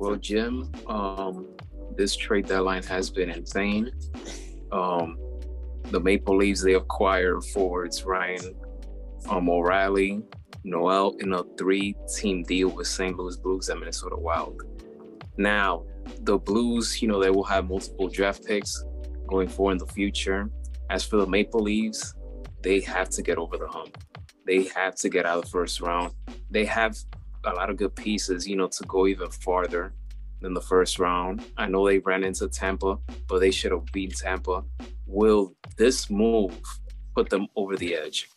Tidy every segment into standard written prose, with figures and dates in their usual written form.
Well, Jim, this trade deadline has been insane. Um, the Maple Leafs, they acquired forwards Ryan O'Reilly, Noel in a 3-team deal with St. Louis Blues and Minnesota Wild. Now, the Blues, they will have multiple draft picks going forward in the future. As for the Maple Leafs, they have to get over the hump. They have to get out of the first round. They have a lot of good pieces, to go even farther than the first round. I know they ran into Tampa, but they should have beaten Tampa. Will this move put them over the edge?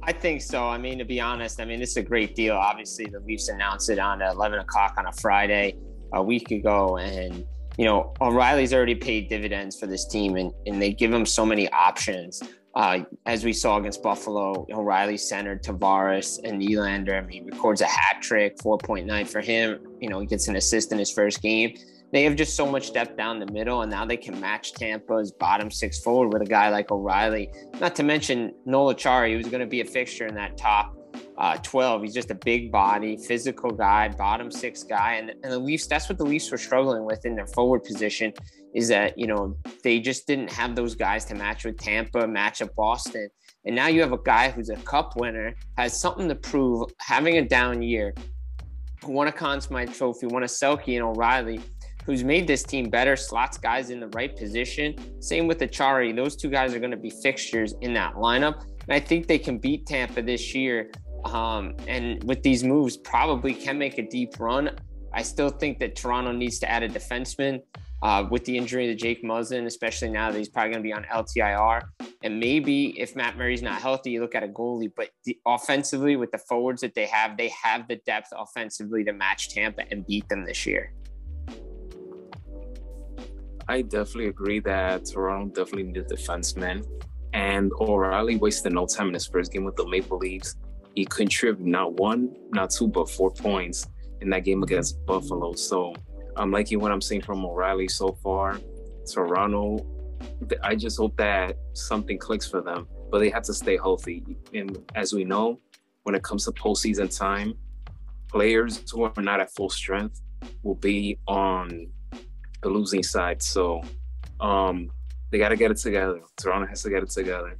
I think so. I mean, to be honest, this is a great deal. Obviously, the Leafs announced it on 11 o'clock on a Friday a week ago. And, O'Reilly's already paid dividends for this team, and they give him so many options. As we saw against Buffalo, O'Reilly centered Tavares and Nylander. He records a hat trick, 4.9 for him. He gets an assist in his first game. They have just so much depth down the middle, and now they can match Tampa's bottom six forward with a guy like O'Reilly. Not to mention Noel Acciari, who's going to be a fixture in that top 12. He's just a big body, physical guy, bottom six guy. And the Leafs, that's what the Leafs were struggling with in their forward position, is that, they just didn't have those guys to match with Tampa, match up Boston. And now you have a guy who's a cup winner, has something to prove, having a down year, who won a Conn Smythe Trophy, won a Selke and O'Reilly, who's made this team better, slots guys in the right position. Same with Acciari. Those two guys are going to be fixtures in that lineup. And I think they can beat Tampa this year. And with these moves, probably can make a deep run. I still think that Toronto needs to add a defenseman with the injury to Jake Muzzin, especially now that he's probably going to be on LTIR. And maybe if Matt Murray's not healthy, you look at a goalie. But offensively, with the forwards that they have the depth offensively to match Tampa and beat them this year. I definitely agree that Toronto definitely needs defensemen. And O'Reilly wasted no time in his first game with the Maple Leafs. He contributed not one, not two, but 4 points in that game against Buffalo. So I'm liking what I'm seeing from O'Reilly so far. Toronto, I just hope that something clicks for them, but they have to stay healthy. And as we know, when it comes to postseason time, players who are not at full strength will be on the losing side. So they got to get it together. Toronto has to get it together.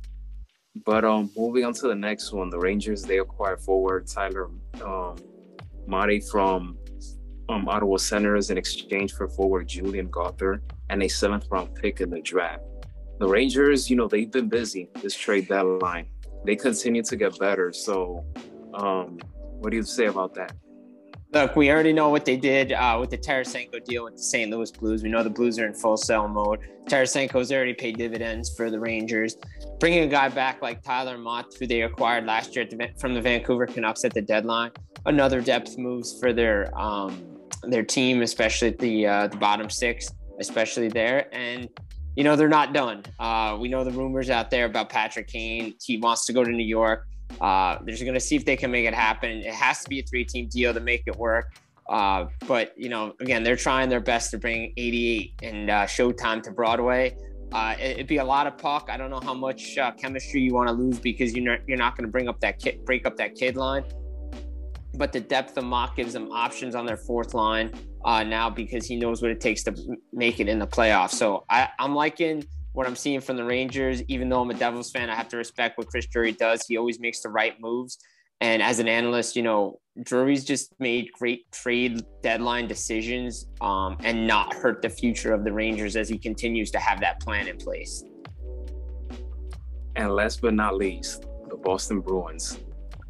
But moving on to the next one, the Rangers, they acquired forward Tyler Motte from Ottawa Senators in exchange for forward Julian Gothard and a 7th-round pick in the draft. The Rangers, they've been busy this trade deadline. They continue to get better. So what do you say about that? Look, we already know what they did with the Tarasenko deal with the St. Louis Blues. We know the Blues are in full sell mode. Tarasenko's already paid dividends for the Rangers. Bringing a guy back like Tyler Motte, who they acquired last year from the Vancouver Canucks at the deadline, another depth moves for their team, especially at the bottom six, especially there. And they're not done. We know the rumors out there about Patrick Kane. He wants to go to New York. They're just going to see if they can make it happen. It has to be a 3-team deal to make it work. But, again, they're trying their best to bring 88 and Showtime to Broadway. It'd be a lot of puck. I don't know how much chemistry you want to lose because you're not going to break up that kid line. But the depth of Motte gives them options on their fourth line now because he knows what it takes to make it in the playoffs. So I'm liking what I'm seeing from the Rangers. Even though I'm a Devils fan, I have to respect what Chris Drury does. He always makes the right moves. And as an analyst, Drury's just made great trade deadline decisions and not hurt the future of the Rangers as he continues to have that plan in place. And last but not least, the Boston Bruins,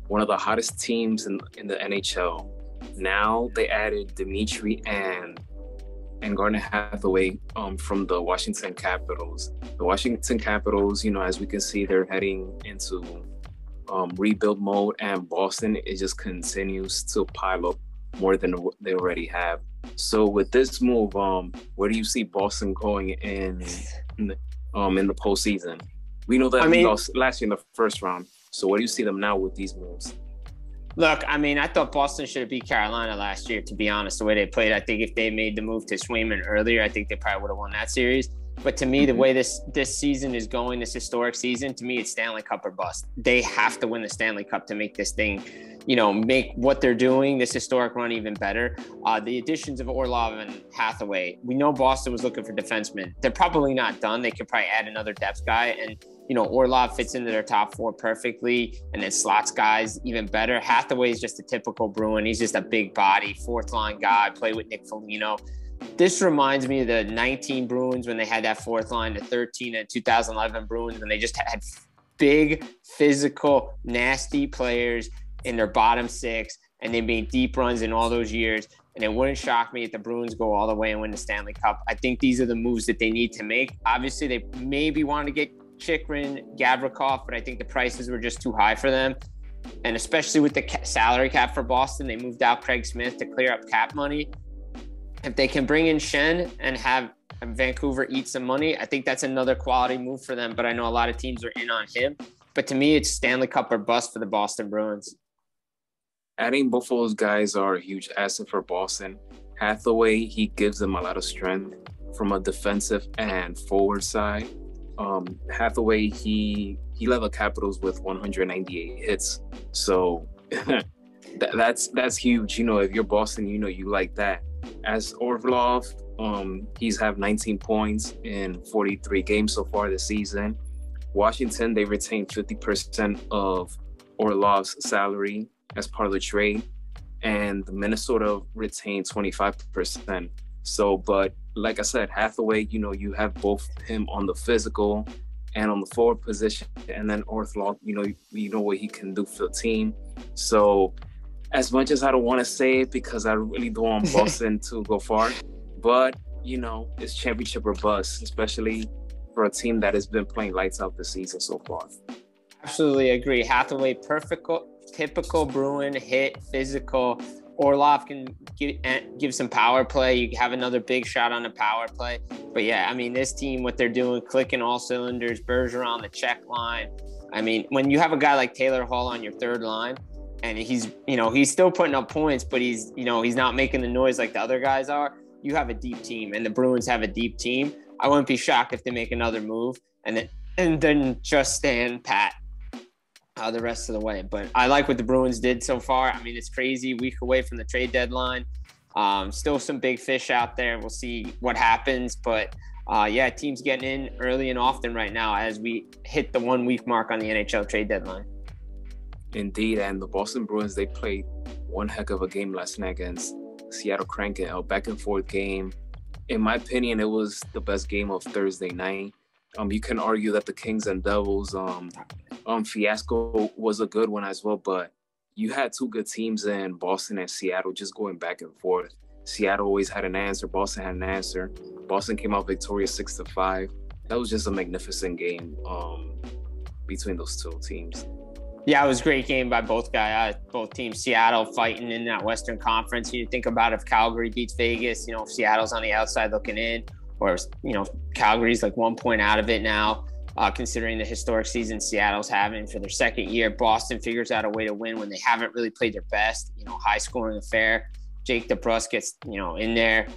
one of the hottest teams in the NHL. Now they added Dimitri and Garnet Hathaway from the Washington Capitals. The Washington Capitals, as we can see, they're heading into rebuild mode, and Boston, it just continues to pile up more than they already have. So with this move, where do you see Boston going in the postseason? We know that we lost last year in the first round. So where do you see them now with these moves? Look, I thought Boston should have beat Carolina last year, to be honest, the way they played. I think if they made the move to Swayman earlier, I think they probably would have won that series. But to me, the way this season is going, this historic season, to me, it's Stanley Cup or bust. They have to win the Stanley Cup to make this thing make what they're doing, this historic run, even better. The additions of Orlov and Hathaway, we know Boston was looking for defensemen. They're probably not done. They could probably add another depth guy. And, Orlov fits into their top four perfectly, and then slots guys even better. Hathaway is just a typical Bruin. He's just a big body, fourth line guy, play with Nick Foligno. This reminds me of the 19 Bruins when they had that fourth line, the 13 and 2011 Bruins when they just had big, physical, nasty players in their bottom six, and they made deep runs in all those years. And it wouldn't shock me if the Bruins go all the way and win the Stanley Cup. I think these are the moves that they need to make. Obviously, they maybe want to get Chychrun, Gavrikov, but I think the prices were just too high for them. And especially with the salary cap for Boston, they moved out Craig Smith to clear up cap money. If they can bring in Shen and have Vancouver eat some money, I think that's another quality move for them. But I know a lot of teams are in on him. But to me, it's Stanley Cup or bust for the Boston Bruins. Adding both of those guys are a huge asset for Boston. Hathaway, he gives them a lot of strength from a defensive and forward side. Hathaway, he led the Capitals with 198 hits. So that's huge. If you're Boston, you like that. As Orlov, he's have 19 points in 43 games so far this season. Washington, they retained 50% of Orlov's salary as part of the trade, and Minnesota retained 25%. So, but like I said, Hathaway, you have both him on the physical and on the forward position, and then Orlov, you know what he can do for the team. So, as much as I don't want to say it because I really don't want Boston to go far, but it's championship or bust, especially for a team that has been playing lights out this season so far. Absolutely agree. Hathaway, perfect, typical Bruin, hit, physical. Orlov can give some power play. You have another big shot on the power play. But yeah, this team, what they're doing, clicking all cylinders, Bergeron on the check line. When you have a guy like Taylor Hall on your third line, and he's still putting up points, but he's not making the noise like the other guys are, you have a deep team, and the Bruins have a deep team. I wouldn't be shocked if they make another move and then just stand pat the rest of the way. But I like what the Bruins did so far. It's crazy, week away from the trade deadline. Still some big fish out there. We'll see what happens. But teams getting in early and often right now as we hit the 1 week mark on the NHL trade deadline. Indeed, and the Boston Bruins, they played one heck of a game last night against Seattle Kraken, a back and forth game. In my opinion, it was the best game of Thursday night. You can argue that the Kings and Devils fiasco was a good one as well, but you had two good teams in Boston and Seattle just going back and forth. Seattle always had an answer. Boston had an answer. Boston came out victorious 6-5. That was just a magnificent game between those two teams. Yeah, it was a great game by both teams. Seattle fighting in that Western Conference. You think about if Calgary beats Vegas, Seattle's on the outside looking in, or, Calgary's like 1 point out of it now, considering the historic season Seattle's having for their second year. Boston figures out a way to win when they haven't really played their best, high scoring affair. Jake DeBrusk gets, in there.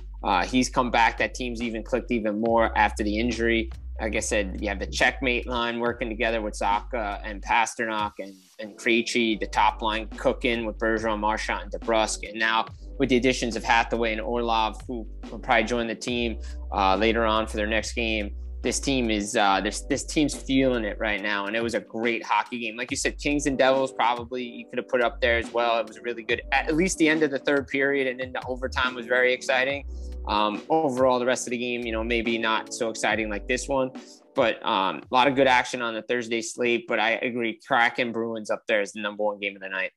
He's come back. That team's even clicked even more after the injury. Like I said, you have the checkmate line working together with Zacha and Pasternak and Krejci, the top line cooking with Bergeron, Marchand, and DeBrusk. And now with the additions of Hathaway and Orlov, who will probably join the team later on for their next game, this team is this team's feeling it right now. And it was a great hockey game. Like you said, Kings and Devils, probably you could have put up there as well. It was really good. At least the end of the third period, and then the overtime was very exciting. Overall, the rest of the game, maybe not so exciting like this one, but a lot of good action on the Thursday slate. But I agree, Kraken Bruins up there is the number one game of the night.